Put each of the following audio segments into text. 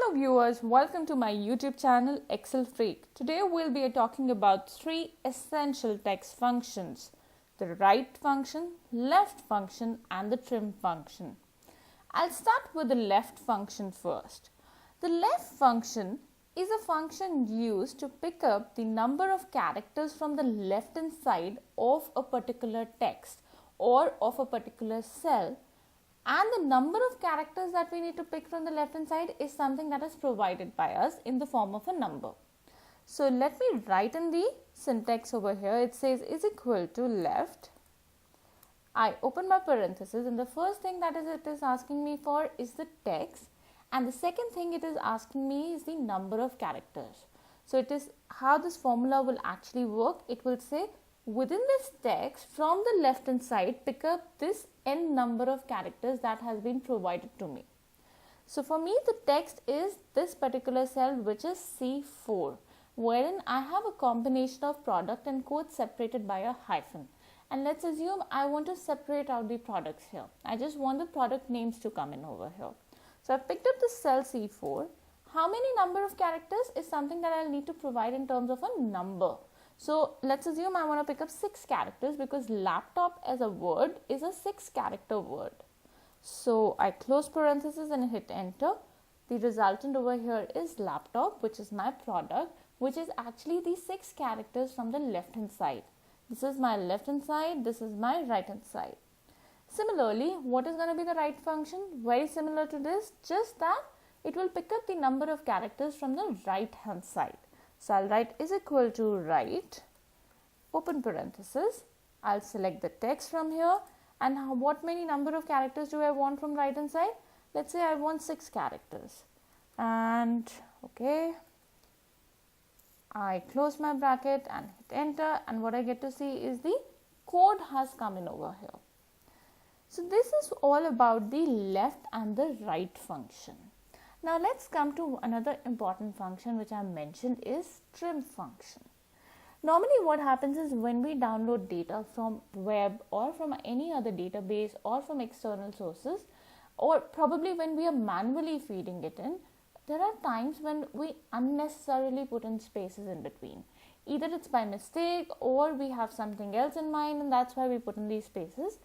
Hello viewers, welcome to my YouTube channel Excel Freak. Today we'll be talking about three essential text functions: the right function, left function and the trim function. I'll start with the left function first. The left function is a function used to pick up the number of characters from the left hand side of a particular text or of a particular cell. And the number of characters that we need to pick from the left hand side is something that is provided by us in the form of a number. So let me write in the syntax over here. It says is equal to left. I open my parenthesis and the first thing that it is asking me for is the text, and the second thing it is asking me is the number of characters. So it is how this formula will actually work. It will say within this text from the left hand side pick up this n number of characters that has been provided to me. So for me the text is this particular cell, which is C4, wherein I have a combination of product and quotes separated by a hyphen. And let's assume I want to separate out the products here. I just want the product names to come in over here. So I've picked up the cell C4. How many number of characters is something that I'll need to provide in terms of a number. So let's assume I want to pick up 6 characters because laptop as a word is a 6-character word. So I close parenthesis and hit enter. The resultant over here is laptop, which is my product, which is actually the 6 characters from the left hand side. This is my left hand side, this is my right hand side. Similarly, what is going to be the right function? Very similar to this, just that it will pick up the number of characters from the right hand side. So I'll write is equal to right, open parenthesis. I'll select the text from here, and what many number of characters do I want from right hand side? Let's say I want 6 characters. And okay, I close my bracket and hit enter, and what I get to see is the code has come in over here. So this is all about the left and the right function. Now let's come to another important function which I mentioned is trim function. Normally what happens is when we download data from web or from any other database or from external sources, or probably when we are manually feeding it in, there are times when we unnecessarily put in spaces in between. Either it's by mistake or we have something else in mind and that's why we put in these spaces.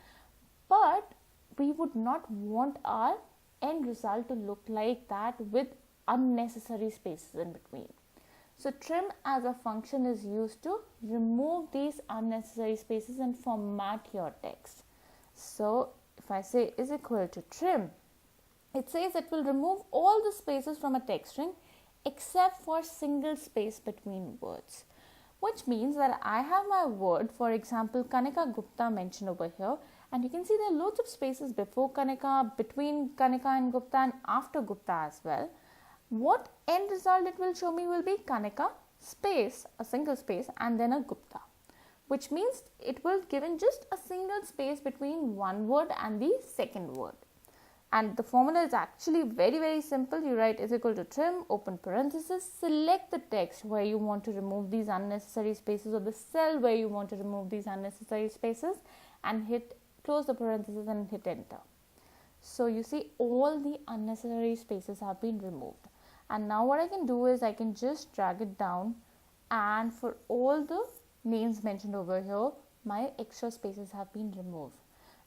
But we would not want our end result to look like that with unnecessary spaces in between. So trim as a function is used to remove these unnecessary spaces and format your text. So if I say is equal to trim, it says it will remove all the spaces from a text string except for single space between words, which means that I have my word, for example, Kanika Gupta mentioned over here, and you can see there are loads of spaces before Kanika, between Kanika and Gupta, and after Gupta as well. What end result it will show me will be Kanika space, a single space, and then a Gupta, which means it will give in just a single space between one word and the second word. And the formula is actually very simple. You write is equal to trim, open parenthesis, select the text where you want to remove these unnecessary spaces or the cell where you want to remove these unnecessary spaces, and close the parenthesis and hit enter. So you see all the unnecessary spaces have been removed. And now what I can do is I can just drag it down, and for all the names mentioned over here, my extra spaces have been removed.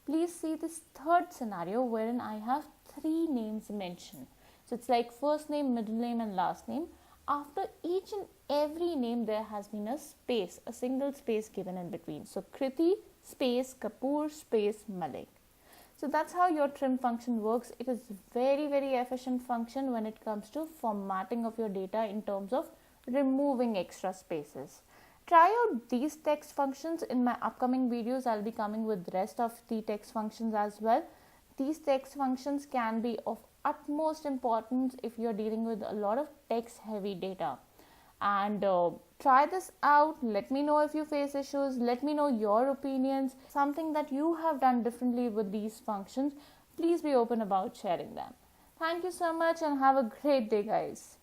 Please see this third scenario wherein I have 3 names mentioned. So it's like first name, middle name and last name. After each and every name there has been a space, a single space given in between. So Kriti space Kapoor space Malik. So that's how your trim function works. It is very efficient function when it comes to formatting of your data in terms of removing extra spaces. Try out these text functions. In my upcoming videos, I'll be coming with the rest of the text functions as well. These text functions can be of utmost importance if you're dealing with a lot of text heavy data. And try this out. Let me know if you face issues. Let me know your opinions. Something that you have done differently with these functions. Please be open about sharing them. Thank you so much and have a great day, guys.